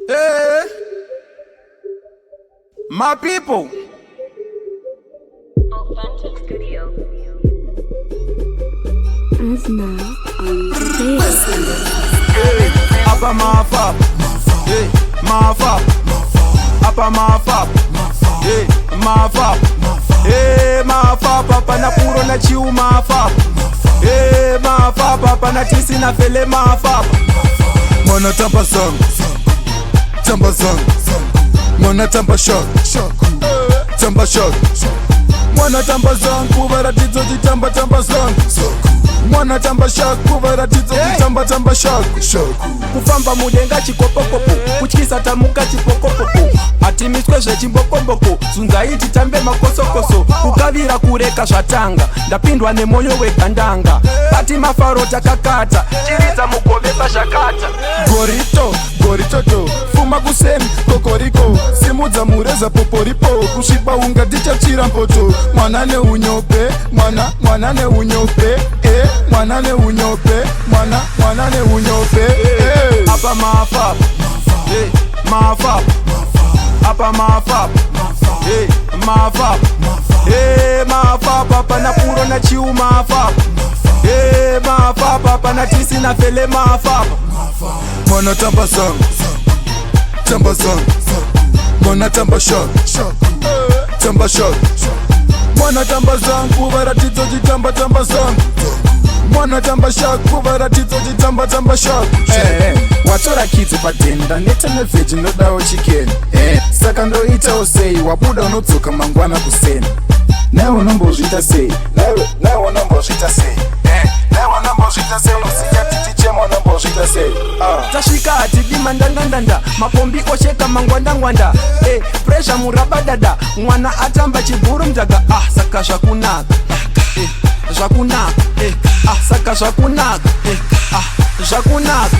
Hey, my people. Authentic Studio. As now on the Apa my fab, hey, my fab. Apa my fab, hey, my fab. Hey, my fab, papa na puro na chiu my fab. Hey, my fab, papa na tisi na fele my fab. Mwana tamba song, tamba song. Mwana tamba shock, tamba shock. Mwana tamba song, kuvara tizo tamba tamba song. Mwana tamba shock, kuvara tizo tamba shock. Kufamba mudenga chikopokopo, kuchikisa tamuka chipokopopo. Atimiswe zvechimbokomboko, zunzaiti tambe makosokoso. Kukavira kureka zvatanga, ndapindwa nemoyo wegandanga. Pati mafaro takakata, chiriza mugove pazvakata. Gorito, gorito to, fuma kuseni, kokoriko. Simudza mureza poporipo, kushiba unga tichachira mpoto. Mwana ne unyope, mwana ne unyope. Mwana ne unyope, mwana ne unyope. Apa my fab, hey, my fab. Apa my fab, hey, my fab. Hey, my fab, papa na puro na chiu my fab. Hey, my fab, papa na tisi na fele my fab. Mwana tamba song, tamba song. Mwana tamba shock, tamba shock. Mwana tamba song, kuvara tizo tamba tamba song. Mwana tamba shock, kuvara tizo tamba shock. Watora kidzi padenda neta nevheji nodawo chicken. Saka ndoita usei wabuda unodzoka mangwana kusena. Nawe unombozvita sei? Nawe unombozvita sei? Nawe unombozvita sei? Unoziya titi chemo unombozvita sei? Tasvika hatidima ndandandanda, mapombi osheka mangwandangwanda. Pressure murabadada, mwana atamba chibhuru mjaga. Saka zvakunaka, zvakunaka, saka zvakunaka, zvakunaka.